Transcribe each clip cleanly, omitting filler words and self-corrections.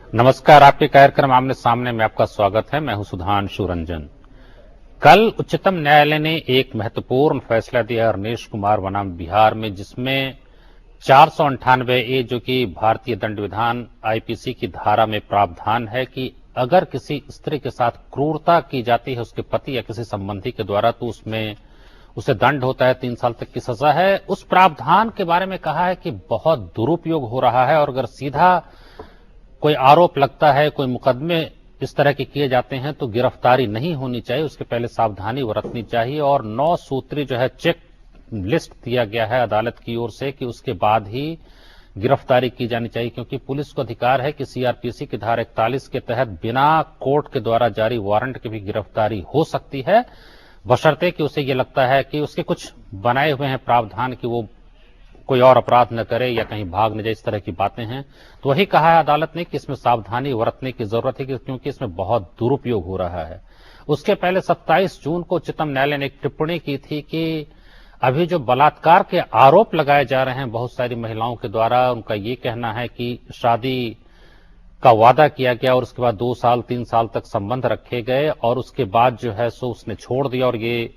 नमस्कार, आपके कार्यक्रम आमने सामने में आपका स्वागत है। मैं हूं सुधांशु रंजन। कल उच्चतम न्यायालय ने एक महत्वपूर्ण फैसला दिया अरनेश कुमार बनाम बिहार में, जिसमें 498A जो कि भारतीय दंड विधान आईपीसी की धारा में प्रावधान है कि अगर किसी स्त्री के साथ क्रूरता की जाती है उसके पति या किसी संबंधी के द्वारा, तो उसमें उसे दंड होता है, 3 साल तक की सजा है। उस प्रावधान के बारे में कहा है कि बहुत दुरुपयोग हो रहा है और अगर सीधा कोई आरोप लगता है, कोई मुकदमे इस तरह के किए जाते हैं तो गिरफ्तारी नहीं होनी चाहिए, उसके पहले सावधानी बरतनी चाहिए। और 9 सूत्री जो है चेक लिस्ट दिया गया है अदालत की ओर से कि उसके बाद ही गिरफ्तारी की जानी चाहिए, क्योंकि पुलिस को अधिकार है कि सीआरपीसी की धारा 41 के तहत बिना कोर्ट के द्वारा जारी वारंट की भी गिरफ्तारी हो सकती है, बशर्ते कि उसे ये लगता है कि उसके कुछ बनाए हुए हैं प्रावधान कि वो कोई और अपराध न करे या कहीं भाग न जाए, इस तरह की बातें हैं। तो वही कहा है अदालत ने कि इसमें सावधानी बरतने की जरूरत है क्योंकि इसमें बहुत दुरुपयोग हो रहा है। उसके पहले 27 जून को उच्चतम न्यायालय ने एक टिप्पणी की थी कि अभी जो बलात्कार के आरोप लगाए जा रहे हैं बहुत सारी महिलाओं के द्वारा, उनका ये कहना है कि शादी का वादा किया गया और उसके बाद 2 साल 3 साल तक संबंध रखे गए और उसके बाद जो है सो उसने छोड़ दिया और ये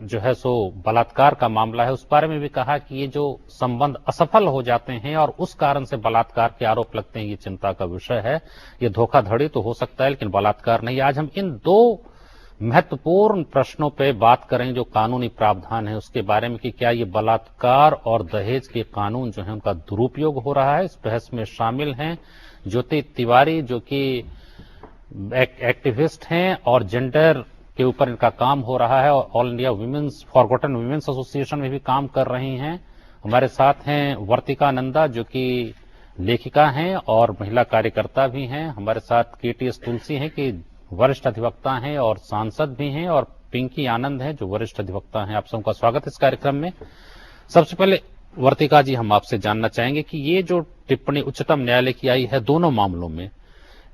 जो है सो बलात्कार का मामला है। उस बारे में भी कहा कि ये जो संबंध असफल हो जाते हैं और उस कारण से बलात्कार के आरोप लगते हैं, ये चिंता का विषय है। ये धोखाधड़ी तो हो सकता है लेकिन बलात्कार नहीं। आज हम इन 2 महत्वपूर्ण प्रश्नों पे बात करें, जो कानूनी प्रावधान है उसके बारे में कि क्या ये बलात्कार और दहेज के कानून जो है उनका दुरुपयोग हो रहा है। इस बहस में शामिल हैं ज्योति तिवारी, जो कि एक्टिविस्ट हैं और जेंडर के ऊपर इनका काम हो रहा है और all India women's forgotten women's association में भी काम कर रही हैं। हमारे साथ हैं वर्तिका नंदा, जो कि लेखिका हैं और महिला कार्यकर्ता भी हैं। हमारे साथ केटीएस तुलसी हैं कि वरिष्ठ अधिवक्ता हैं और सांसद भी हैं, और पिंकी आनंद हैं जो वरिष्ठ अधिवक्ता हैं। आप सबका स्वागत इस कार्यक्रम में। सबसे पहले वर्तिका जी, हम आपसे जानना चाहेंगे कि ये जो टिप्पणी उच्चतम न्यायालय की आई है दोनों मामलों में,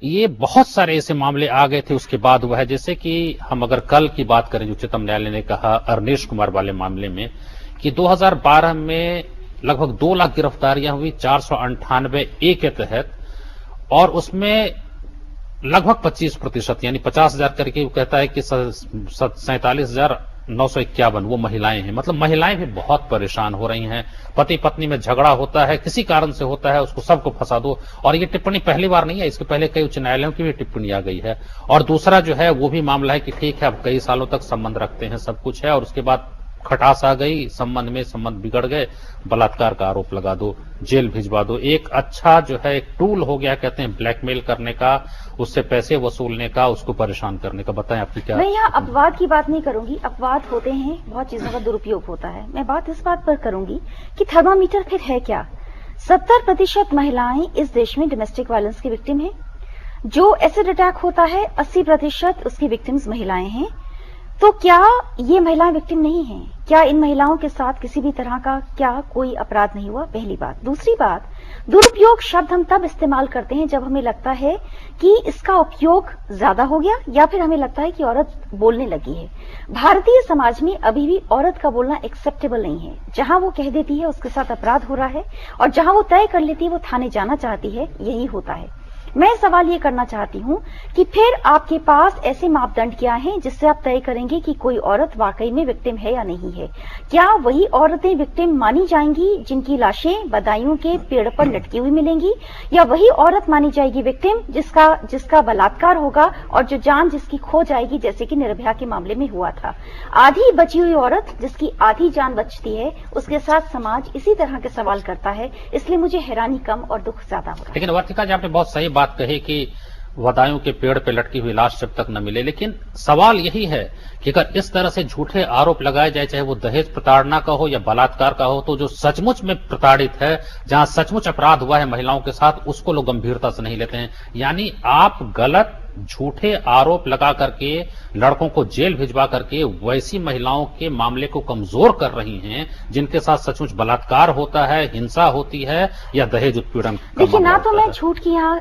ये बहुत सारे ऐसे मामले आ गए थे उसके बाद हुआ है। जैसे कि हम अगर कल की बात करें, उच्चतम न्यायालय ने कहा अरनेश कुमार वाले मामले में कि 2012 में लगभग 2 लाख गिरफ्तारियां हुई 498A के तहत, और उसमें लगभग 25% यानी 50,000 करके वो कहता है कि 47,951 वो महिलाएं हैं। मतलब महिलाएं भी बहुत परेशान हो रही हैं। पति पत्नी में झगड़ा होता है, किसी कारण से होता है, उसको सबको फंसा दो। और ये टिप्पणी पहली बार नहीं है, इसके पहले कई उच्च न्यायालयों की भी टिप्पणी आ गई है। और दूसरा जो है वो भी मामला है कि ठीक है अब कई सालों तक संबंध रखते हैं, सब कुछ है, और उसके बाद खटास आ गई संबंध में, संबंध बिगड़ गए, बलात्कार का आरोप लगा दो, जेल भिजवा दो। एक अच्छा जो है एक टूल हो गया, कहते हैं ब्लैकमेल करने का, उससे पैसे वसूलने का, उसको परेशान करने का। बताएं आपकी क्या। मैं यहाँ अपवाद की बात नहीं करूंगी, अपवाद होते हैं, बहुत चीजों का दुरुपयोग होता है। मैं बात इस बात पर करूंगी कि थर्मामीटर फिर है क्या। 70% महिलाएं इस देश में डोमेस्टिक वायलेंस की विक्टिम हैं। जो एसिड अटैक होता है 80% उसकी विक्टिम्स महिलाएं हैं। तो क्या ये महिलाएं विक्टिम नहीं हैं? क्या इन महिलाओं के साथ किसी भी तरह का क्या कोई अपराध नहीं हुआ? पहली बात। दूसरी बात, दुरुपयोग शब्द हम तब इस्तेमाल करते हैं जब हमें लगता है कि इसका उपयोग ज्यादा हो गया या फिर हमें लगता है कि औरत बोलने लगी है। भारतीय समाज में अभी भी औरत का बोलना एक्सेप्टेबल नहीं है। जहां वो कह देती है उसके साथ अपराध हो रहा है, और जहां वो तय कर लेती है वो थाने जाना चाहती है, यही होता है। मैं सवाल ये करना चाहती हूं कि फिर आपके पास ऐसे मापदंड क्या हैं जिससे आप तय करेंगे कि कोई औरत वाकई में विक्टिम है या नहीं है? क्या वही औरतें विक्टिम मानी जाएंगी जिनकी लाशें बदायूं के पेड़ पर लटकी हुई मिलेंगी, या वही औरत मानी जाएगी विक्टिम जिसका बलात्कार होगा और जो जान जिसकी खो जाएगी, जैसे कि निर्भया के मामले में हुआ था? आधी बची हुई औरत जिसकी आधी जान बचती है, उसके साथ समाज इसी तरह के सवाल करता है। इसलिए मुझे हैरानी कम और दुख ज्यादा हो रहा है। लेकिन वर्तिका जी, आपने बहुत सही बात कही कि बदायूं के पेड़ पे लटकी हुई लाश जब तक न मिले, लेकिन सवाल यही है कि अगर इस तरह से झूठे आरोप लगाए जाए, चाहे वो दहेज प्रताड़ना का हो या बलात्कार का हो, तो जो सचमुच में प्रताड़ित है, जहां सचमुच अपराध हुआ है महिलाओं के साथ, उसको लोग गंभीरता से नहीं लेते हैं। यानी आप गलत झूठे आरोप लगा करके लड़कों को जेल भिजवा करके वैसी महिलाओं के मामले को कमजोर कर रही हैं जिनके साथ सचमुच बलात्कार होता है, हिंसा होती है या दहेज उत्पीड़न। देखिए, ना तो मैं झूठ की यहाँ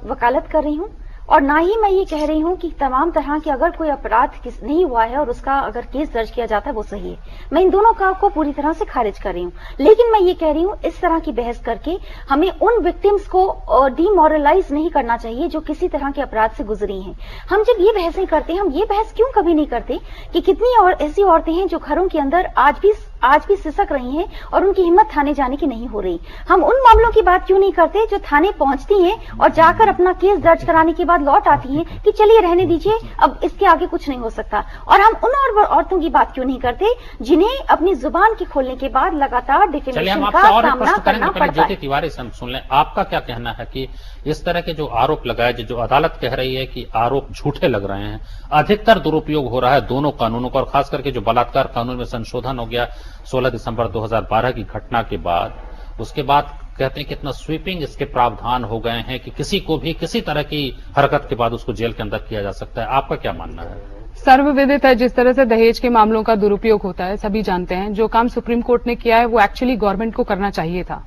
वकालत कर रही हूँ और ना ही मैं ये कह रही हूं कि तमाम तरह के अगर कोई अपराध नहीं हुआ है और उसका अगर केस दर्ज किया जाता है वो सही है। मैं इन दोनों को पूरी तरह से खारिज कर रही हूं। लेकिन मैं ये कह रही हूं इस तरह की बहस करके हमें उन विक्टिम्स को डिमोरलाइज नहीं करना चाहिए जो किसी तरह के अपराध से गुजरी हैं। हम जब ये बहसें करते हैं, हम ये बहस क्यों कभी नहीं करते कि कितनी और ऐसी औरतें हैं जो घरों के अंदर आज भी सिसक रही हैं और उनकी हिम्मत थाने जाने की नहीं हो रही। हम उन मामलों की बात क्यों नहीं करते जो थाने पहुंचती हैं और जाकर अपना केस दर्ज कराने के बाद लौट आती हैं कि चलिए रहने दीजिए, अब इसके आगे कुछ नहीं हो सकता। और हम उन और औरतों की बात क्यों नहीं करते जिन्हें अपनी जुबान के खोलने के बाद लगातार डिफेमेशन का सामना करना पड़ता है। तिवारी से हम सुन लें, आपका क्या कहना है कि इस तरह के जो आरोप लगाए, जो अदालत कह रही है कि आरोप झूठे लग रहे हैं, अधिकतर दुरुपयोग हो रहा है दोनों कानूनों का, और खास करके जो बलात्कार कानून में संशोधन हो गया 16 दिसंबर 2012 की घटना के बाद, उसके बाद कहते हैं कितना स्वीपिंग इसके प्रावधान हो गए हैं कि किसी को भी किसी तरह की हरकत के बाद उसको जेल के अंदर किया जा सकता है। आपका क्या मानना है? सर्वविदित है जिस तरह से दहेज के मामलों का दुरुपयोग होता है, सभी जानते हैं। जो काम सुप्रीम कोर्ट ने किया है वो एक्चुअली गवर्नमेंट को करना चाहिए था।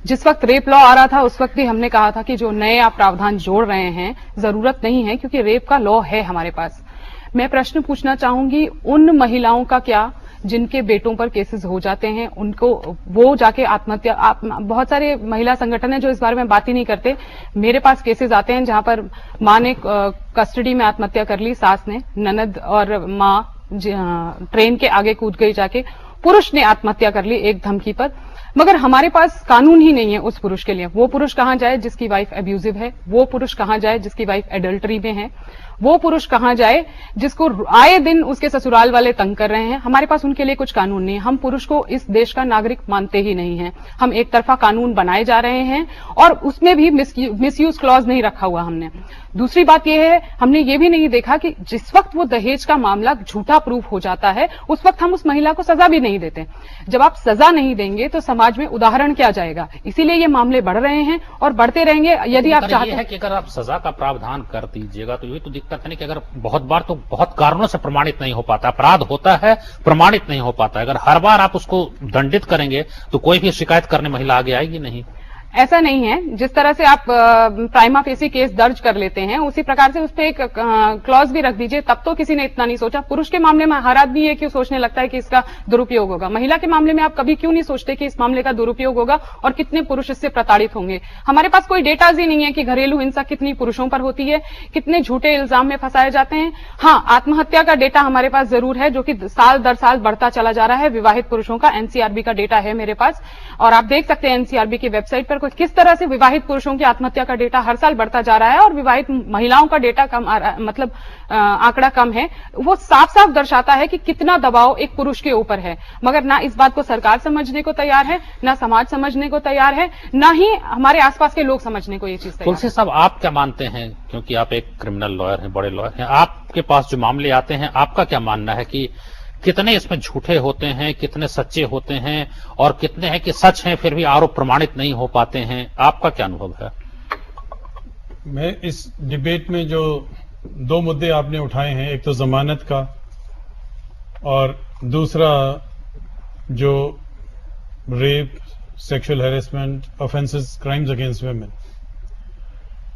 जिस वक्त रेप लॉ आ रहा था उस वक्त भी हमने कहा था कि जो नए आप प्रावधान जोड़ रहे हैं जरूरत नहीं है, क्योंकि रेप का लॉ है हमारे पास। मैं प्रश्न पूछना चाहूंगी उन महिलाओं का क्या जिनके बेटों पर केसेस हो जाते हैं, उनको वो जाके आत्महत्या, बहुत सारे महिला संगठन है जो इस बारे में बात ही नहीं करते। मेरे पास केसेस आते हैं जहां पर मां ने कस्टडी में आत्महत्या कर ली, सास ने, ननद और मां ट्रेन के आगे कूद गई जाके, पुरुष ने आत्महत्या कर ली एक धमकी पर। मगर हमारे पास कानून ही नहीं है उस पुरुष के लिए। वो पुरुष कहां जाए जिसकी वाइफ एब्यूजिव है, वो पुरुष कहां जाए जिसकी वाइफ एडल्टरी में है, वो पुरुष कहां जाए जिसको आए दिन उसके ससुराल वाले तंग कर रहे हैं। हमारे पास उनके लिए कुछ कानून नहीं है। हम पुरुष को इस देश का नागरिक मानते ही नहीं है। हम एक तरफा कानून बनाए जा रहे हैं और उसमें भी मिसयूज क्लॉज नहीं रखा हुआ हमने। दूसरी बात यह है, हमने ये भी नहीं देखा कि जिस वक्त वो दहेज का मामला झूठा प्रूफ हो जाता है उस वक्त हम उस महिला को सजा भी नहीं देते। जब आप सजा नहीं देंगे तो समाज में उदाहरण क्या जाएगा? इसीलिए ये मामले बढ़ रहे हैं और बढ़ते रहेंगे। यदि आप चाहते हैं कि अगर आप सजा का प्रावधान कर दीजिएगा तो ये तो दिक्कत है नहीं कि अगर बहुत बार तो बहुत कारणों से प्रमाणित नहीं हो पाता, अपराध होता है प्रमाणित नहीं हो पाता, अगर हर बार आप उसको दंडित करेंगे तो कोई भी शिकायत करने महिला आगे आएगी नहीं। ऐसा नहीं है। जिस तरह से आप प्राइमा फेसी केस दर्ज कर लेते हैं उसी प्रकार से उस पर एक क्लॉज भी रख दीजिए, तब तो किसी ने इतना नहीं सोचा। पुरुष के मामले में हर आदमी ये क्यों सोचने लगता है कि इसका दुरुपयोग होगा? महिला के मामले में आप कभी क्यों नहीं सोचते कि इस मामले का दुरुपयोग होगा और कितने पुरुष इससे प्रताड़ित होंगे? हमारे पास कोई डेटा ही नहीं है कि घरेलू हिंसा कितनी पुरुषों पर होती है, कितने झूठे इल्जाम में फंसाए जाते हैं। हाँ, आत्महत्या का डेटा हमारे पास जरूर है जो कि साल दर साल बढ़ता चला जा रहा है। विवाहित पुरुषों का एनसीआरबी का डेटा है मेरे पास और आप देख सकते हैं एनसीआरबी की वेबसाइट पर किस तरह से विवाहित पुरुषों की आत्महत्या का डेटा हर साल बढ़ता जा रहा है और विवाहित महिलाओं का डेटा कम आ रहा है, मतलब आंकड़ा कम है। वो साफ साफ दर्शाता है कि कितना दबाव एक पुरुष के ऊपर है। मगर ना इस बात को सरकार समझने को तैयार है, ना समाज समझने को तैयार है, ना ही हमारे आसपास के लोग समझने को ये चीज तैयार है। तुलसी साहब, आप क्या मानते हैं, क्योंकि आप एक क्रिमिनल लॉयर हैं, बड़े लॉयर हैं, आपके पास जो मामले आते हैं आपका क्या मानना है कि कितने इसमें झूठे होते हैं, कितने सच्चे होते हैं और कितने हैं कि सच हैं फिर भी आरोप प्रमाणित नहीं हो पाते हैं? आपका क्या अनुभव है? मैं इस डिबेट में जो दो मुद्दे आपने उठाए हैं, एक तो जमानत का और दूसरा जो rape, sexual harassment offences, crimes against women,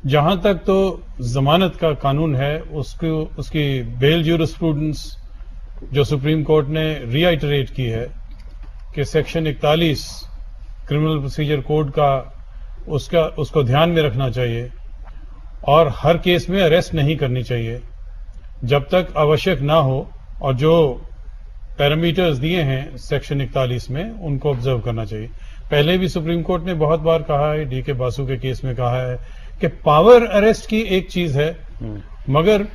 जहां तक तो जमानत का कानून है उसकी बेल ज्यूरिस्प्रूडेंस जो सुप्रीम कोर्ट ने रीआइटरेट की है कि सेक्शन 41 क्रिमिनल प्रोसीजर कोड का उसको ध्यान में रखना चाहिए और हर केस में अरेस्ट नहीं करनी चाहिए जब तक आवश्यक ना हो, और जो पैरामीटर्स दिए हैं सेक्शन 41 में उनको ऑब्जर्व करना चाहिए। पहले भी सुप्रीम कोर्ट ने बहुत बार कहा है, डीके बासु के केस में कहा है कि पावर अरेस्ट की एक चीज है, मगर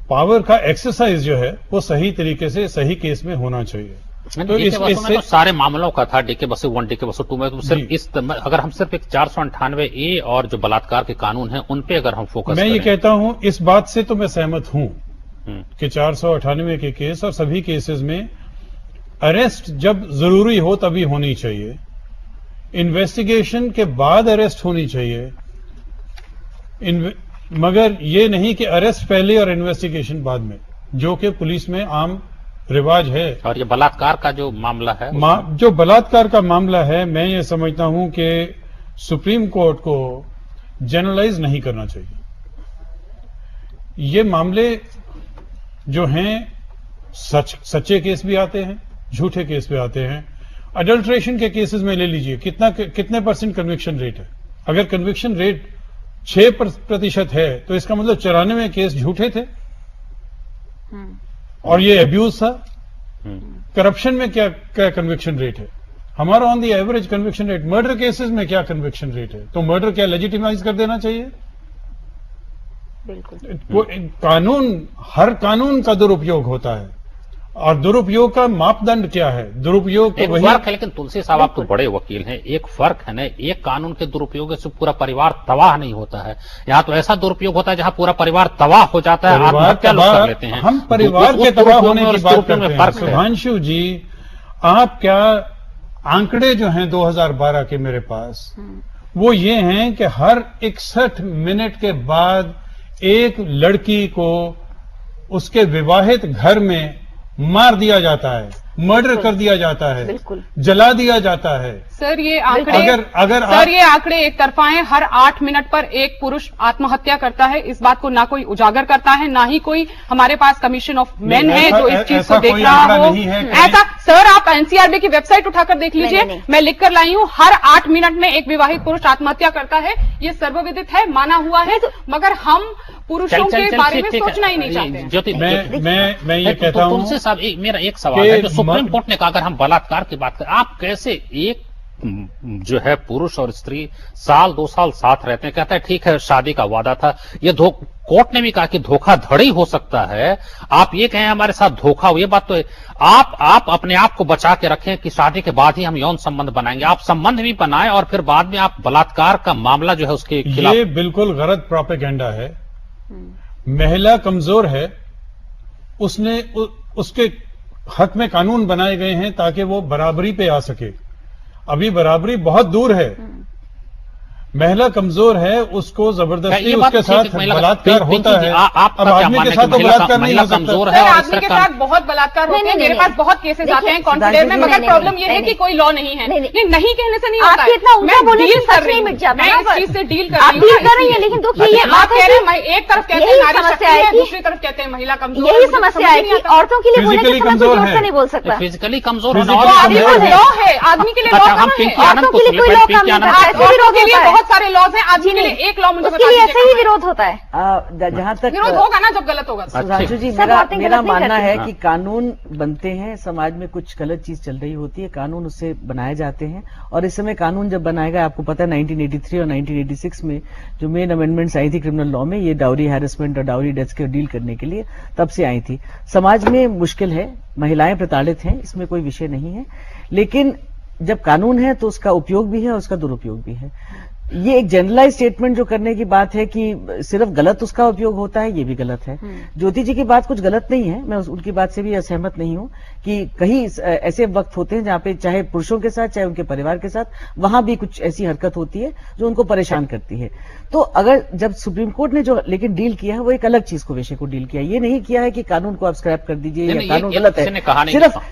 पावर का एक्सरसाइज जो है वो सही तरीके से सही केस में होना चाहिए। तो इससे तो सारे मामलों का था डीके बसु 1, डीके बसु 2 में तो सिर्फ इस, अगर हम सिर्फ एक 498A और जो बलात्कार के कानून हैं उन पे अगर हम फोकस मैं ये कहता हूं, इस बात से तो मैं सहमत हूं कि 498 के केस और सभी केसेस में अरेस्ट जब जरूरी हो तभी होनी चाहिए, इन्वेस्टिगेशन के बाद अरेस्ट होनी चाहिए, मगर ये नहीं कि अरेस्ट पहले और इन्वेस्टिगेशन बाद में, जो कि पुलिस में आम रिवाज है। और ये बलात्कार का जो मामला है, जो बलात्कार का मामला है, मैं ये समझता हूं कि सुप्रीम कोर्ट को जनरलाइज नहीं करना चाहिए। ये मामले जो हैं सच्चे केस भी आते हैं, झूठे केस भी आते हैं। अडल्ट्रेशन के केसेस में ले लीजिए, कितने परसेंट कन्विक्शन रेट है। अगर कन्विक्शन रेट 6% है तो इसका मतलब 94 केस झूठे थे और ये अब्यूज था। करप्शन में क्या कन्विक्शन रेट है हमारा? On the average conviction rate. Murder cases में क्या कन्विक्शन रेट है? तो मर्डर क्या लेजिटिमाइज कर देना चाहिए? बिल्कुल। हर कानून का दुरुपयोग होता है और दुरुपयोग का मापदंड क्या है? दुरुपयोग तो वही फर्क है। लेकिन तुलसी साहब आप तो बड़े वकील हैं, एक फर्क है ना, एक कानून के दुरुपयोग से पूरा परिवार तबाह नहीं होता है। यहाँ तो ऐसा दुरुपयोग होता है जहाँ पूरा परिवार तबाह हो जाता है, आत्महत्या लोग कर लेते हैं। हम परिवार के तबाह होने की बात करते हैं। सुधांशु जी, आप क्या आंकड़े जो हैं 2012 के मेरे पास, वो ये हैं कि हर 61 मिनट के बाद एक लड़की को उसके विवाहित घर में मार दिया जाता है, मर्डर कर दिया जाता है, बिल्कुल जला दिया जाता है। सर ये आंकड़े ये आंकड़े एक तरफा हैं। हर 8 मिनट पर एक पुरुष आत्महत्या करता है। इस बात को ना कोई उजागर करता है, ना ही कोई हमारे पास कमीशन ऑफ मेन है जो इस चीज को देख रहा हो। ऐसा सर आप एनसीआरबी की वेबसाइट उठाकर देख लीजिए, मैं लिख कर लाई हूं, हर 8 मिनट में एक विवाहित पुरुष आत्महत्या करता है। ये सर्वविदित है, माना हुआ है, मगर हम पुरुषों के बारे में सोचना ही नहीं चाहते। ज्योति, मैं ये कहता हूं, तुलसी साहब मेरा एक सवाल है, जो सुप्रीम कोर्ट ने कहा अगर हम बलात्कार की बात करें, आप कैसे एक जो है पुरुष और स्त्री साल 2 साल साथ रहते हैं, कहता है ठीक है शादी का वादा था, ये कोर्ट ने भी कहा कि धोखाधड़ी हो सकता है, आप ये कहें हमारे साथ धोखा हो, ये बात तो है। आप अपने आप को बचा के रखें कि शादी के बाद ही हम यौन संबंध बनाएंगे, आप संबंध भी बनाएं और फिर बाद में आप बलात्कार का मामला जो है उसके खिलाफ। ये बिल्कुल गलत प्रोपेगेंडा है। महिला कमजोर है, उसके हक में कानून बनाए गए हैं ताकि वो बराबरी पे आ सके। अभी बराबरी बहुत दूर है, महिला कमजोर है, उसको जबरदस्ती उसके साथ बलात्कार होता है। अब आदमी के साथ तो बलात्कार नहीं हो सकता। आदमी के साथ बहुत बलात्कार होते हैं, मेरे पास बहुत केसेस आते हैं कॉन्फिडेंस में, मगर प्रॉब्लम ये है कि कोई लॉ नहीं है। नहीं कहने से नहीं होता है, मैं डील कर रही हूँ, मैं इस चीज से डील कर रही हूँ। लेकिन दुखी ये आप कह रहे हैं, एक तरफ कहते हैं नारी शक्ति है, दूसरी तरफ कहते हैं महिला कमजोर। यही समस्या है कि औरतों के लिए बोले तो कमजोर नहीं बोल सकता। फिजिकली कमजोर लॉ है, आदमी के लिए लॉ औरतों के लिए कोई लॉ के लिए बहुत सारे लॉज हैं, आदमी के लिए एक लॉ मुझे उसके लिए ऐसे ही विरोध होता है। जहां तक विरोध होगा ना जब गलत होगा। सुधांशु जी, मेरा मानना है कि कानून बनते हैं, समाज में कुछ गलत चीज चल रही होती है, कानून उससे बनाए जाते हैं। और इस समय कानून जब बनाया गया, आपको पता है 1983 और 1986 में जो मेन अमेंडमेंट्स आई थी क्रिमिनल लॉ में, ये डाउरी हैरेसमेंट और डाउरी डेथ्स के डील करने के लिए तब से आई थी। समाज में मुश्किल है, महिलाएं प्रताड़ित हैं, इसमें कोई विषय नहीं है, लेकिन जब कानून है तो उसका उपयोग भी है और उसका दुरुपयोग भी है। ये एक जनरलाइज स्टेटमेंट जो करने की बात है कि सिर्फ गलत उसका उपयोग होता है, ये भी गलत है। ज्योति जी की बात कुछ गलत नहीं है, मैं उनकी बात से भी असहमत नहीं हूं कि कहीं ऐसे वक्त होते हैं जहां पे चाहे पुरुषों के साथ चाहे उनके परिवार के साथ, वहां भी कुछ ऐसी हरकत होती है जो उनको परेशान करती है। तो अगर जब सुप्रीम कोर्ट ने जो लेकिन डील किया है वो एक अलग चीज को, विषय को डील किया, ये नहीं किया है कि कानून को आप स्क्रैप कर दीजिए या कानून गलत है।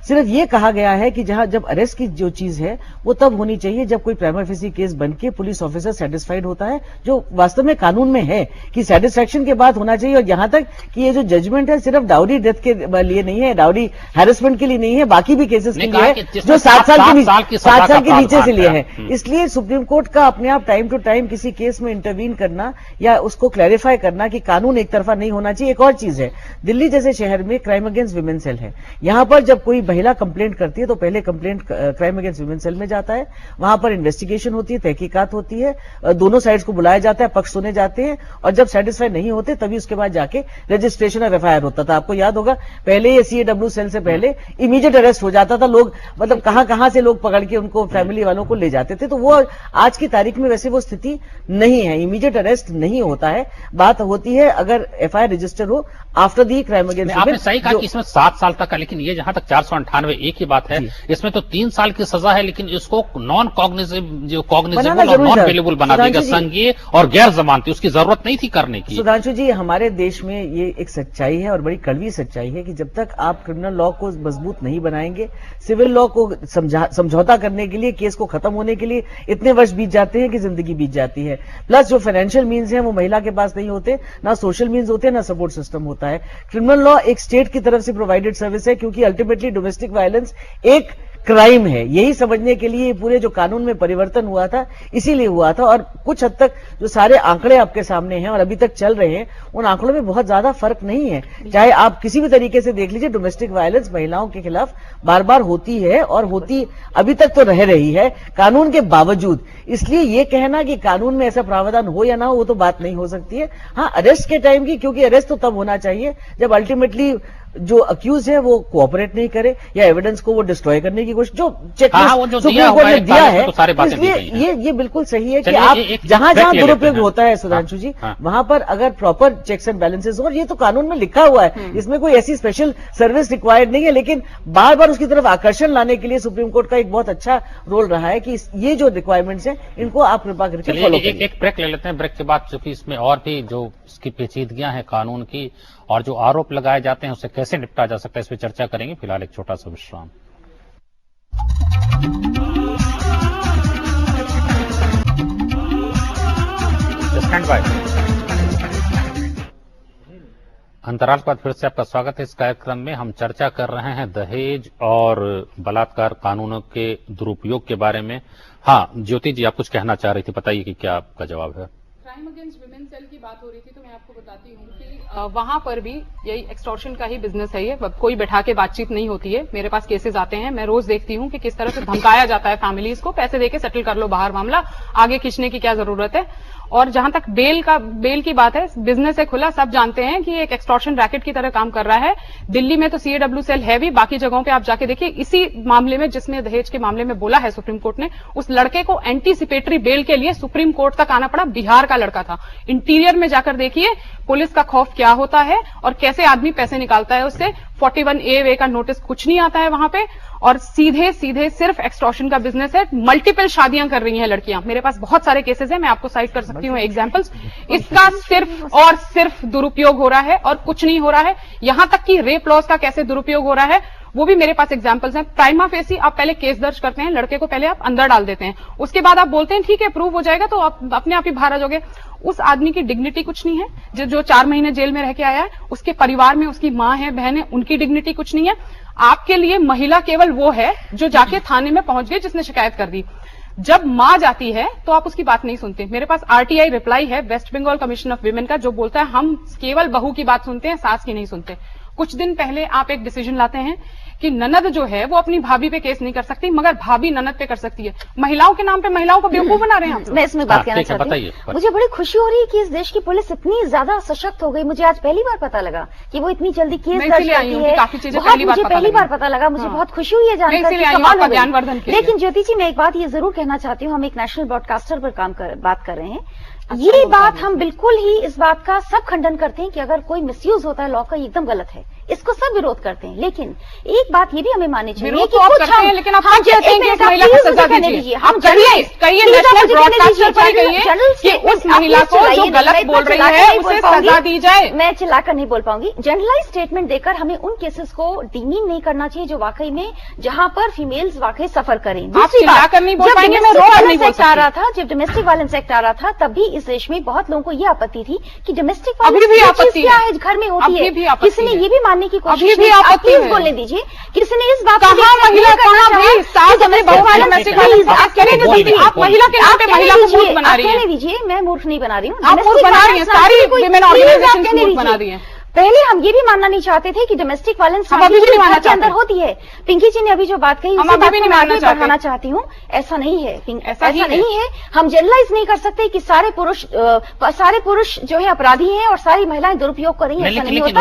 सिर्फ ये कहा गया है कि जब अरेस्ट की जो चीज है वो तब होनी चाहिए जब कोई प्राइमा फेसी केस बन के पुलिस ऑफिसर सेटिस्फाइड होता है, जो वास्तव में कानून में है कि सेटिस्फैक्शन के बाद होना चाहिए। और यहां तक कि ये जो जजमेंट है सिर्फ डाउरी डेथ के लिए नहीं है, डाउरी हैरेसमेंट के लिए नहीं है, बाकी भी केसेस के लिए है जो 7 साल के नीचे से लिए है। इसलिए सुप्रीम कोर्ट का अपने आप टाइम टू टाइम किसी केस में इंटरवीन करना या उसको क्लैरिफाई करना कि कानून एक तरफा नहीं होना चाहिए। एक और चीज है, दिल्ली जैसे शहर में क्राइम अगेंस्ट विमेन सेल है, यहां पर जब कोई महिला कंप्लेंट करती है तो पहले complaint crime against women cell में जाता है, वहां पर इन्वेस्टिगेशन होती है, तहकीकात होती है, दोनों साइड्स को बुलाया जाता है, पक्ष सुने जाते हैं, और जब सेटिस्फाई नहीं होते तभी उसके बाद जाके रजिस्ट्रेशन और एफआईआर होता था। आपको याद होगा पहले ये सीएडब्ल्यू सेल से पहले इमीडिएट अरेस्ट हो जाता था, लोग मतलब कहां से लोग पकड़ के उनको फैमिली वालों को ले जाते थे। तो वो आज की तारीख में वैसे वो स्थिति नहीं है, इमीडिएट अरेस्ट नहीं होता है। बात होती है अगर एफआईआर रजिस्टर हो आफ्टर दी क्राइम अगेंस्ट। आपने सही कहा कि इसमें 7 साल तक का, लेकिन ये जहां तक 498 एक ही बात है, इसमें तो 3 साल की सजा है, लेकिन इसको नॉन कॉग्निजिबल और नॉन अवेलेबल बना देगा संघीय और गैर जमानती, उसकी जरूरत नहीं थी करने की। सुधांशु जी, हमारे देश में ये एक सच्चाई है और बड़ी कड़वी सच्चाई है कि जब तक आप क्रिमिनल लॉ को मजबूत नहीं बनाएंगे, सिविल लॉ को समझौता करने के लिए, केस को खत्म होने के लिए इतने वर्ष बीत जाते हैं कि जिंदगी बीत जाती है। प्लस जो फाइनेंशियल मीन्स हैं वो महिला के पास नहीं होते, ना सोशल मीन्स होते, ना सपोर्ट सिस्टम होता है। क्रिमिनल लॉ एक स्टेट की तरफ से प्रोवाइडेड सर्विस है, क्योंकि अल्टीमेटली डोमेस्टिक वायलेंस एक क्राइम है। यही समझने के लिए पूरे जो कानून में परिवर्तन हुआ था, इसीलिए हुआ था। और कुछ हद तक जो सारे आंकड़े आपके सामने हैं और अभी तक चल रहे हैं, उन आंकड़ों में बहुत ज्यादा फर्क नहीं है। चाहे आप किसी भी तरीके से देख लीजिए, डोमेस्टिक वायलेंस महिलाओं के खिलाफ बार बार होती है और होती अभी तक तो रह रही है कानून के बावजूद। इसलिए ये कहना कि कानून में ऐसा प्रावधान हो या ना हो, वो तो बात नहीं हो सकती है। हाँ, अरेस्ट के टाइम की, क्योंकि अरेस्ट तो तब होना चाहिए जब अल्टीमेटली जो अक्यूज है वो कोऑपरेट नहीं करे या एविडेंस को वो डिस्ट्रॉय करने की कोशिश, जो चेकलिस्ट सुप्रीम कोर्ट ने दिया है, तो इसलिए ये बिल्कुल सही है कि आप जहां जहां दुरुपयोग होता है सुधांशु जी, वहां पर अगर प्रॉपर चेक्स एंड बैलेंसेस हो, और ये तो कानून में लिखा हुआ है, इसमें कोई ऐसी स्पेशल सर्विस रिक्वायर्ड नहीं है, लेकिन बार बार उसकी तरफ आकर्षण लाने के लिए सुप्रीम कोर्ट का एक बहुत अच्छा रोल रहा है कि ये जो रिक्वायरमेंट्स हैं इनको आप कृपा करके फॉलो करिए। एक ब्रेक ले लेते हैं, ब्रेक के बाद चूंकि इसमें और भी जो इसकी पेचीदगियां हैं कानून की और जो आरोप लगाए जाते हैं उसे कैसे निपटा जा सकता है, इस पर चर्चा करेंगे। फिलहाल एक छोटा सा विश्राम। Stand by. अंतराल के बाद फिर से आपका स्वागत है। इस कार्यक्रम में हम चर्चा कर रहे हैं दहेज और बलात्कार कानूनों के दुरुपयोग के बारे में। हाँ, ज्योति जी, आप कुछ कहना चाह रही थी, बताइए कि क्या आपका जवाब है। क्राइम अगेंस्ट विमेन सेल की बात हो रही थी, तो मैं आपको बताती हूँ कि वहां पर भी यही एक्सटॉर्शन का ही बिजनेस है। ये कोई बैठा के बातचीत नहीं होती है। मेरे पास केसेस आते हैं, मैं रोज देखती हूँ कि किस तरह से धमकाया जाता है फैमिलीज को, पैसे देके सेटल कर लो बाहर, मामला आगे खींचने की क्या जरूरत है। और जहां तक बेल की बात है, बिजनेस है खुला, सब जानते हैं कि एक एक्सटॉर्शन रैकेट की तरह काम कर रहा है। दिल्ली में तो CAW सेल है भी, बाकी जगहों पे आप जाके देखिए। इसी मामले में, जिसमें दहेज के मामले में बोला है सुप्रीम कोर्ट ने, उस लड़के को एंटीसिपेटरी बेल के लिए सुप्रीम कोर्ट तक आना पड़ा। बिहार का लड़का था। इंटीरियर में जाकर देखिए पुलिस का खौफ क्या होता है और कैसे आदमी पैसे निकालता है उससे। 41A का नोटिस कुछ नहीं आता है वहां पे, और सीधे सीधे सिर्फ एक्सटॉर्शन का बिजनेस है। मल्टीपल शादियां कर रही हैं लड़कियां। मेरे पास बहुत सारे केसेस हैं, मैं आपको साइट कर सकती हूँ एग्जांपल्स। इसका सिर्फ और सिर्फ दुरुपयोग हो रहा है और कुछ नहीं हो रहा है। यहां तक कि रेप लॉज का कैसे दुरुपयोग हो रहा है वो भी मेरे पास एग्जांपल्स हैं। प्राइमा फेसी आप पहले केस दर्ज करते हैं, लड़के को पहले आप अंदर डाल देते हैं, उसके बाद आप बोलते हैं ठीक है प्रूव हो जाएगा तो आप अपने आप ही बाहर आ जाओगे। उस आदमी की डिग्निटी कुछ नहीं है। जो 4 महीने जेल में रह के आया है, उसके परिवार में उसकी मां है, बहन है, उनकी डिग्निटी कुछ नहीं है। आपके लिए महिला केवल वो है जो जाके थाने में पहुंच गई, जिसने शिकायत कर दी। जब मां जाती है तो आप उसकी बात नहीं सुनते। मेरे पास RTI रिप्लाई है West Bengal Commission of Women का, जो बोलता है हम केवल बहू की बात सुनते हैं, सास की नहीं सुनते। कुछ दिन पहले आप एक डिसीजन लाते हैं कि ननद जो है वो अपनी भाभी पे केस नहीं कर सकती, मगर भाभी ननद पे कर सकती है। महिलाओं के नाम पे महिलाओं को बेवकूफ बना रहे हैं आप। मैं इसमें बात कहना चाहती हूँ, मुझे बड़ी खुशी हो रही है कि इस देश की पुलिस इतनी ज्यादा सशक्त हो गई। मुझे आज पहली बार पता लगा कि वो इतनी जल्दी केस दर्ज करती है। काफी चीजें मुझे पहली बार पता लगा, मुझे बहुत खुशी हुई है जानकर। लेकिन ज्योति जी, मैं एक बात ये जरूर कहना चाहती हूँ, हम एक नेशनल ब्रॉडकास्टर पर बात कर रहे हैं। ये बात हम बिल्कुल ही इस बात का सब खंडन करते हैं कि अगर कोई मिसयूज होता है लॉ का, एकदम गलत है, इसको सब विरोध करते हैं। लेकिन एक बात ये भी हमें माननी चाहिए कि तो कुछ हम, लेकिन आप कहते हैं कि उस महिला को सजा दीजिए। हम कहिए नेशनल ब्रॉडकास्टर पर कहिए कि उस महिला को जो गलत बोल रही है उसे सजा दी जाए। मैं चिल्लाकर नहीं बोल पाऊंगी। जनरलाइज स्टेटमेंट देकर हमें उन केसेस को डीमीन नहीं करना चाहिए जो वाकई में, जहां पर फीमेल्स वाकई सफर करें। दूसरी बात, जब डोमेस्टिक वायलेंस एक्ट आ रहा था तब भी इस देश में बहुत लोगों को ये आपत्ति थी कि डोमेस्टिक वायलेंस क्या है, घर में होती है। किसी ने ये भी मानने की कोशिश की, आप प्लीज बोलने दीजिए। किसी ने इस बात को महिला के नाम पे महिला को मूर्ख बना रही है। कहने दीजिए, मैं मूर्ख नहीं बना रही हूँ, आप मूर्ख बना रही हैं, सारी विमेन ऑर्गेनाइजेशन मूर्ख बना रही हैं। पहले हम ये भी मानना नहीं चाहते थे कि डोमेस्टिक वायलेंस के अंदर होती है। पिंकी जी ने अभी जो बात कही उसे बढ़ाना चाहती हूँ। ऐसा नहीं है, ऐसा नहीं है। हम जनरलाइज नहीं कर सकते कि सारे पुरुष जो है अपराधी हैं और सारी महिलाएं दुरुपयोग कर रही हैं। ऐसा नहीं होता।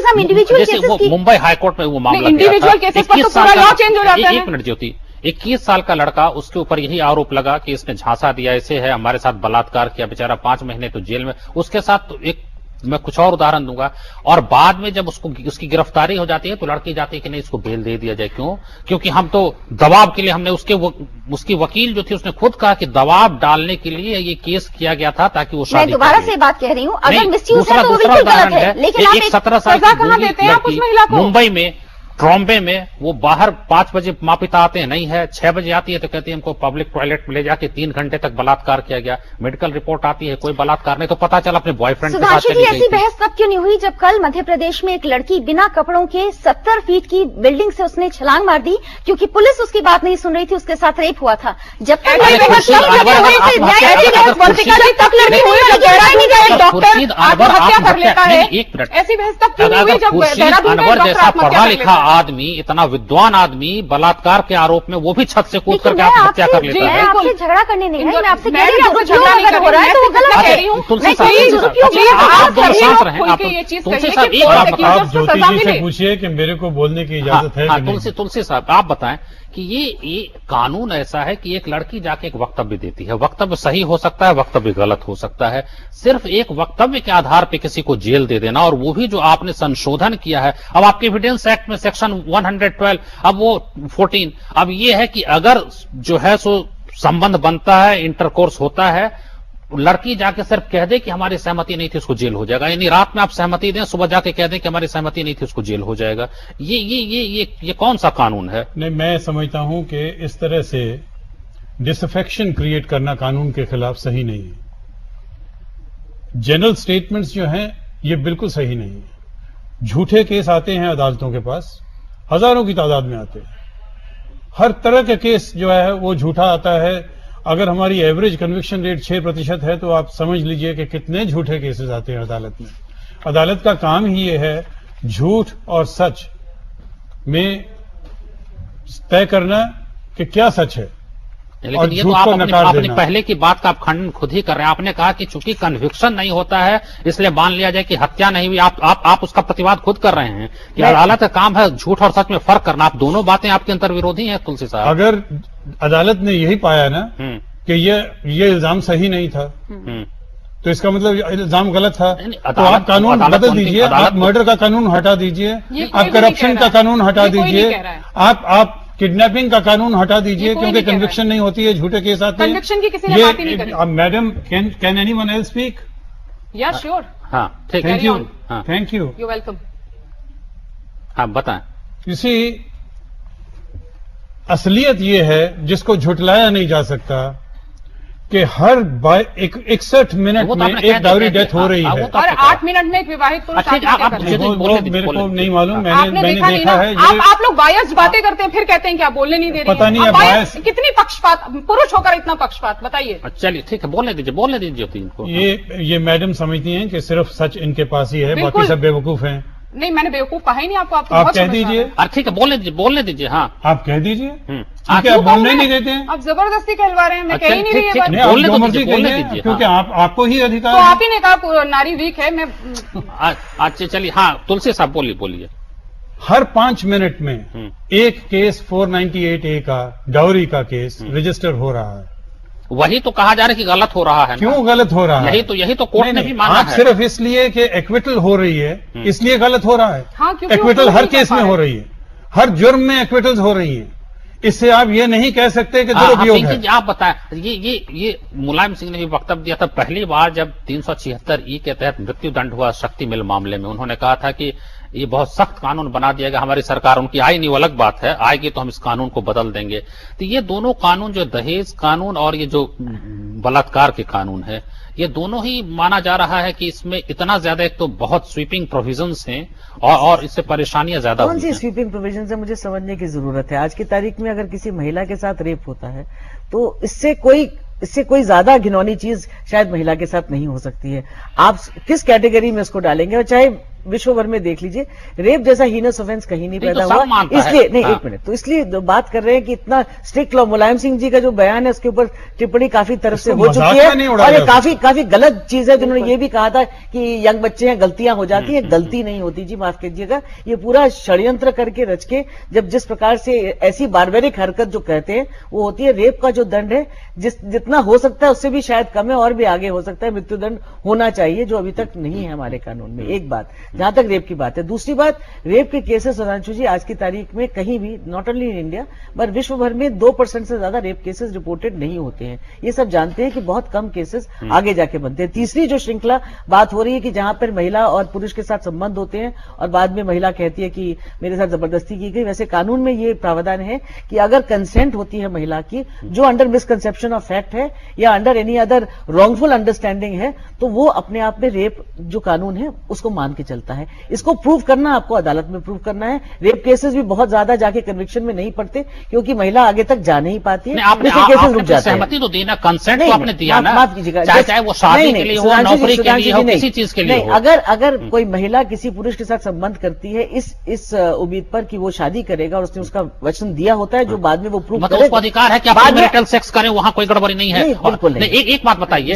हम इंडिविजुअल मुंबई हाईकोर्ट में वो मामला, इंडिविजुअल केसेस पर तो पूरा लॉ चेंज हो जाता है। 1 मिनट ज्योति, 21 साल का लड़का, उसके ऊपर यही आरोप लगा कि इसने झांसा दिया, ऐसे है, हमारे साथ बलात्कार किया, बेचारा 5 महीने तो जेल में। उसके साथ तो एक मैं कुछ और उदाहरण दूंगा। और बाद में जब उसकी गिरफ्तारी हो जाती है तो लड़की जाती है कि नहीं इसको बेल दे दिया जाए। क्यों? क्योंकि हम तो दबाव के लिए, हमने उसकी वकील जो थी उसने खुद कहा कि दबाव डालने के लिए ये केस किया गया था ताकि वो शादी। मैं दोबारा से बात कह रही हूँ, अगर मिसयूज है तो दूसरा उदाहरण है, लेकिन एक 17 साल की लड़की मुंबई में ट्रॉम्बे में, वो बाहर 5 बजे माँ पिता आते हैं, नहीं है 6 बजे आती है तो कहती है हमको पब्लिक टॉयलेट में ले जाके 3 घंटे तक बलात्कार किया गया। मेडिकल रिपोर्ट आती है कोई बलात्कार नहीं, तो पता चला अपने बॉयफ्रेंड के साथ चली गई थी। ऐसी बहस तब क्यों नहीं हुई जब कल मध्य प्रदेश में एक लड़की बिना कपड़ों के 70 फीट की बिल्डिंग से उसने छलांग मार दी क्योंकि पुलिस उसकी बात नहीं सुन रही थी, उसके साथ रेप हुआ था। जब तक ऐसी बहस तब क्यों नहीं हुई जब जैसा पढ़ा लिखा आदमी, इतना विद्वान आदमी बलात्कार के आरोप में वो भी छत से कूद करके आत्महत्या कर लेता है। आपसे झगड़ा करने नहीं है, मैं आपसे कह रही हूँ झगड़ा नहीं कर रहा है तो वो गलत कह रही हूँ। तुलसी साहब आप ज्योति जी से पूछिए कि मेरे को बोलने की इजाजत है। तुलसी साहब आप बताएं कि ये कानून ऐसा है कि एक लड़की जाके एक वक्तव्य देती है, वक्तव्य सही हो सकता है, वक्तव्य गलत हो सकता है, सिर्फ एक वक्तव्य के आधार पे किसी को जेल दे देना, और वो भी जो आपने संशोधन किया है अब आपके एविडेंस एक्ट में सेक्शन 112, अब वो 14, अब ये है कि अगर जो है सो संबंध बनता है, इंटरकोर्स होता है, लड़की जाके सिर्फ कह दे कि हमारी सहमति नहीं थी, उसको जेल हो जाएगा। यानी रात में आप सहमति दें, सुबह जाके कह दें कि हमारी सहमति नहीं थी, उसको जेल हो जाएगा। ये कौन सा कानून है? नहीं, मैं समझता हूं कि इस तरह से डिसअफेक्शन क्रिएट करना कानून के खिलाफ सही नहीं है। जनरल स्टेटमेंट्स जो हैं ये बिल्कुल सही नहीं है। झूठे केस आते हैं अदालतों के पास, हजारों की तादाद में आते हैं। हर तरह का केस जो है वो झूठा आता है। अगर हमारी एवरेज कन्विक्शन रेट 6% है तो आप समझ लीजिए कि कितने झूठे केसेस आते हैं अदालत में। अदालत का काम ही ये है झूठ और सच में तय करना कि क्या सच है। लेकिन ये तो आप अपनी पहले की बात का आप खंडन खुद ही कर रहे हैं। आपने कहा कि चूंकि कन्विक्शन नहीं होता है इसलिए मान लिया जाए कि हत्या नहीं हुई। आप उसका प्रतिवाद खुद कर रहे हैं कि अदालत का काम है झूठ और सच में फर्क करना। आप दोनों बातें आपके अंतर विरोधी हैं तुलसी साहब। अगर अदालत ने यही पाया ना कि ये इल्जाम सही नहीं था तो इसका मतलब इल्जाम गलत था, तो आप कानून बदल दीजिए। आप मर्डर का कानून हटा दीजिए, आप करप्शन का कानून हटा दीजिए, आप किडनैपिंग का कानून हटा दीजिए क्योंकि कन्विक्शन नहीं होती है, झूठे केस आते हैं। कन्विक्शन की किसी ने बात ही नहीं करी। Madam can anyone else speak? या श्योर। हाँ ठीक, thank you, thank you, you welcome. हाँ बताएं। इसी असलियत ये है जिसको झुटलाया नहीं जा सकता कि हर 61 मिनट में एक डाउरी डेथ हो रही है और 8 मिनट में एक विवाहित पुरुष मेरे को नहीं मालूम, मैंने देखा है। आप लोग बायस्ड बातें करते हैं फिर कहते हैं कि आप बोलने नहीं दे रहे। पता नहीं है बायस कितनी पक्षपात, पुरुष होकर इतना पक्षपात, बताइए। चलिए ठीक है, बोलने दीजिए इनको। ये मैडम समझती हैं कि सिर्फ सच इनके पास ही है, बाकी सब बेवकूफ हैं। नहीं, मैंने बेवकूफ कहा ही नहीं आपको। आप कह दीजिए। ठीक है, बोलने दीजिए। हाँ आप कह दीजिए। आप बोलने नहीं देते हैं, आप जबरदस्ती कहलवा रहे हैं। मैं कह ही नहीं रही है, बोलने दीजिए क्योंकि आपको ही अधिकार। तो आप ही ने कहा नारी वीक है। मैं अच्छा चलिए, हाँ तुलसी साहब बोलिए। हर 5 मिनट में एक केस 498A का डाउरी का केस रजिस्टर हो रहा है। वही तो कहा जा रहा है कि गलत हो रहा है। क्यों गलत हो रहा है? यही तो कोर्ट ने भी माना है। सिर्फ इसलिए कि एक्विटल हो रही है इसलिए गलत हो रहा है। हाँ, एक्विटल हर केस में हो रही है, हर जुर्म में एक्विटल्स हो रही है। इससे आप ये नहीं कह सकते कि दुरुपयोग है। आप बताएं, ये मुलायम सिंह ने भी वक्तव्य दिया था पहली बार जब 376E के तहत मृत्यु दंड हुआ शक्ति मिल मामले में। उन्होंने कहा था कि ये बहुत सख्त कानून बना दिया गया। हमारी सरकार, उनकी आई नहीं वो अलग बात है, आएगी तो हम इस कानून को बदल देंगे। तो ये दोनों कानून, जो दहेज कानून और ये जो बलात्कार के कानून है, ये दोनों ही माना जा रहा है कि इसमें इतना ज्यादा, एक तो बहुत स्वीपिंग प्रोविजंस हैं और इससे परेशानियां ज्यादा कौन सी स्वीपिंग प्रोविजंस है मुझे समझने की जरूरत है। आज की तारीख में अगर किसी महिला के साथ रेप होता है तो इससे कोई ज्यादा घिनौनी चीज शायद महिला के साथ नहीं हो सकती है। आप किस कैटेगरी में उसको डालेंगे, और चाहे विश्व भर में देख लीजिए, रेप जैसा हीनस ऑफेंस कहीं नहीं पैदा तो हुआ। इसलिए नहीं, हाँ। एक मिनट, तो इसलिए बात कर रहे हैं कि इतना स्ट्रिक्ट लॉ, मुलायम सिंह जी का जो बयान है उसके ऊपर टिप्पणी काफी तरफ से हो चुकी है और ये काफी गलत चीज है। जिन्होंने ये भी कहा था कि यंग बच्चे हैं, गलतियां हो जाती हैं, गलती नहीं होती जी, माफ कीजिएगा। ये पूरा षड्यंत्र करके रच के जब जिस प्रकार से ऐसी बार्बेरिक हरकत जो कहते हैं वो होती है। रेप का जो दंड है जितना हो सकता है उससे भी शायद कम है और भी आगे हो सकता है, मृत्युदंड होना चाहिए जो अभी तक नहीं है हमारे कानून में। एक बात जहां तक रेप की बात है। दूसरी बात, रेप के केसेस सुधांशु जी आज की तारीख में कहीं भी, नॉट ओनली इन इंडिया पर विश्व भर में 2% से ज्यादा रेप केसेस रिपोर्टेड नहीं होते हैं। ये सब जानते हैं कि बहुत कम केसेस आगे जाके बनते हैं। तीसरी जो श्रृंखला बात हो रही है कि जहां पर महिला और पुरुष के साथ संबंध होते हैं और बाद में महिला कहती है कि मेरे साथ जबरदस्ती की गई, वैसे कानून में ये प्रावधान है कि अगर कंसेंट होती है महिला की, जो अंडर मिसकंसेप्शन ऑफ फैक्ट है या under any other wrongful understanding है, तो वो अपने आप में रेप जो कानून है उसको मान के चलता है। इसको प्रूव करना आपको अदालत में प्रूव करना है। रेप केसेस भी बहुत ज्यादा जाके कन्विक्शन में नहीं पड़ते क्योंकि महिला आगे तक जा नहीं पाती है, आपने केसेस रुक जाते हैं। सहमति तो दी ना, कंसेंट तो आपने दिया ना, माफ कीजिएगा, चाहे वो शादी के लिए हो, नौकरी के लिए हो, किसी चीज के लिए हो। अगर कोई महिला किसी पुरुष के साथ संबंध करती है इस उम्मीद पर कि वो शादी करेगा और उसने उसका वचन दिया होता है जो बाद में वो प्रूव मतलब उसको अधिकार है कि आप मैरिटल सेक्स करें, वहां कोई गड़बड़ी नहीं है। बिल्कुल नहीं। एक बात बताइए,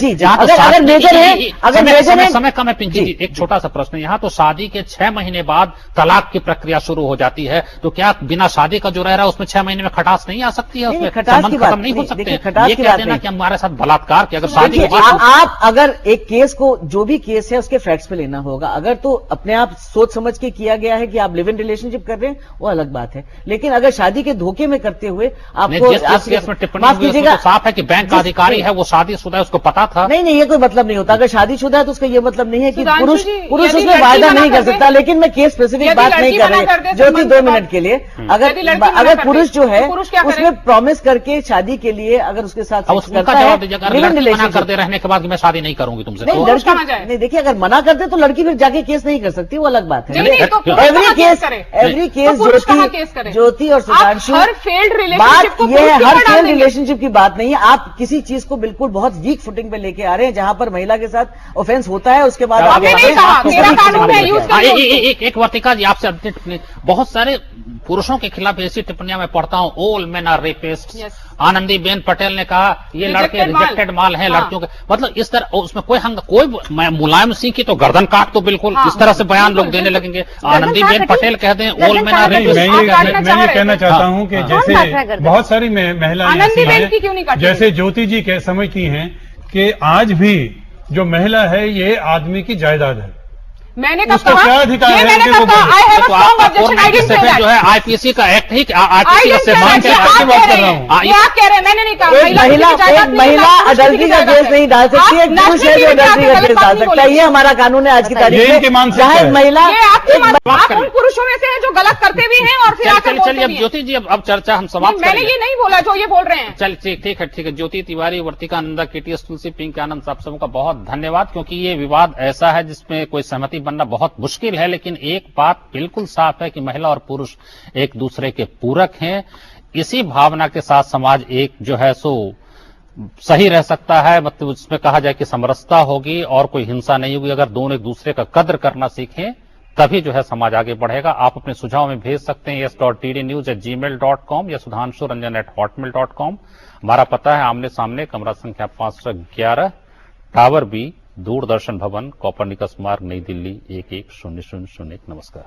अगर मेजर है, समय कम है पिंकी जी, एक छोटा सा प्रश्न, यहाँ तो शादी के 6 महीने बाद तलाक की प्रक्रिया शुरू हो जाती है, तो क्या बिना शादी का जो रह रहा है उसमें 6 महीने में खटास नहीं आ सकती है? उसमें संबंध खत्म नहीं हो सकते? ये कह देना कि हमारे साथ बलात्कार की, अगर शादी के बाद आप अगर एक केस को, जो भी केस है उसके फैक्ट्स पे लेना होगा। अगर तो अपने आप सोच समझ के किया गया है कि आप लिव इन रिलेशनशिप कर रहे हैं, वो अलग बात है, लेकिन अगर शादी के धोखे में करते हुए आपको केस में टिप्पणी तो साफ है कि बैंक का अधिकारी है वो शादीशुदा है, उसको पता था। नहीं, ये कोई मतलब नहीं होता। अगर शादीशुदा है तो उसका ये मतलब नहीं है कि पुरुष उसमें वायदा नहीं कर सकता। लेकिन मैं केस स्पेसिफिक बात नहीं कर रही ज्योति, 2 मिनट के लिए। अगर पुरुष जो है उसमें प्रॉमिस करके शादी के लिए अगर उसके साथ करता है, करते रहने के बाद मैं शादी नहीं करूंगी तुमसे, नहीं देखिए, अगर मना करते तो लड़की फिर जाके केस नहीं कर सकती, वो अलग बात है। एवरी केस ज्योति और सुधांशु, बात ये है हर फेल्ड रिलेशनशिप की बात नहीं है। आप किसी चीज को बिल्कुल बहुत वीक फुटिंग पे लेके आ रहे हैं जहां पर महिला के साथ ऑफेंस होता है, उसके बाद एक वर्तिका जी आपसे टिप्पणी, बहुत सारे पुरुषों के खिलाफ ऐसी टिप्पणियां मैं पढ़ता हूं, all men are rapist. Anandi Ben Patel ने कहा ये लड़के रिजेक्टेड माल हैं, लड़कियों के, मतलब इस तरह उसमें कोई मुलायम सिंह की तो गर्दन काट तो बिल्कुल इस तरह से बयान लोग देने लगेंगे। आनंदी बेन पटेल कहते हैं ऑल मेन आर रेपिस्ट। मैं ये कहना चाहता हूं कि जैसे बहुत सारी महिलाएं ऐसी हैं, जैसे ज्योति जी समझती हैं कि आज भी जो महिला है ये आदमी की जायदाद है। मैंने कब उसको क्या अधिकार है? जो है आईपीसी का एक्ट ही आईपीसी का सम्मान कर रहा हूँ। आप कह रहे हैं, मैंने नहीं कहा महिला अडल्ट्री का केस नहीं डाल सकती है, पुरुष है जो अडल्ट्री का केस डाल सकता है। ये हमारा कानून है आज की तारीख में। चाहे महिला पुरुषों में से है जो गलत करते भी हैं और फिर चलिए अब ज्योति जी अब चर्चा हम समाप्त मैंने ये नहीं बोला जो ये बोल रहे हैं। चल ठीक है। ज्योति तिवारी, वर्तिका नंदा, केटीएस तुलसी, पिंक आनंद, साहब सबका बहुत धन्यवाद, क्योंकि ये विवाद ऐसा है जिसमें कोई सहमति बनना बहुत मुश्किल है। लेकिन एक बात बिल्कुल साफ है कि महिला और पुरुष एक दूसरे के पूरक हैं। इसी भावना के साथ समाज एक जो है सो सही रह सकता है, मतलब उसमें कहा जाए कि समरसता होगी और कोई हिंसा नहीं होगी। अगर दोनों एक दूसरे का कद्र करना सीखें तभी जो है समाज आगे बढ़ेगा। आप अपने सुझाव में भेज सकते हैं yes.tdnews@gmail.com या sudhanshuranjan@hotmail.com। हमारा पता है आमने सामने, कमरा संख्या 511, टावर बी, दूरदर्शन भवन, कोपरनिकस मार्ग, नई दिल्ली 11001। नमस्कार।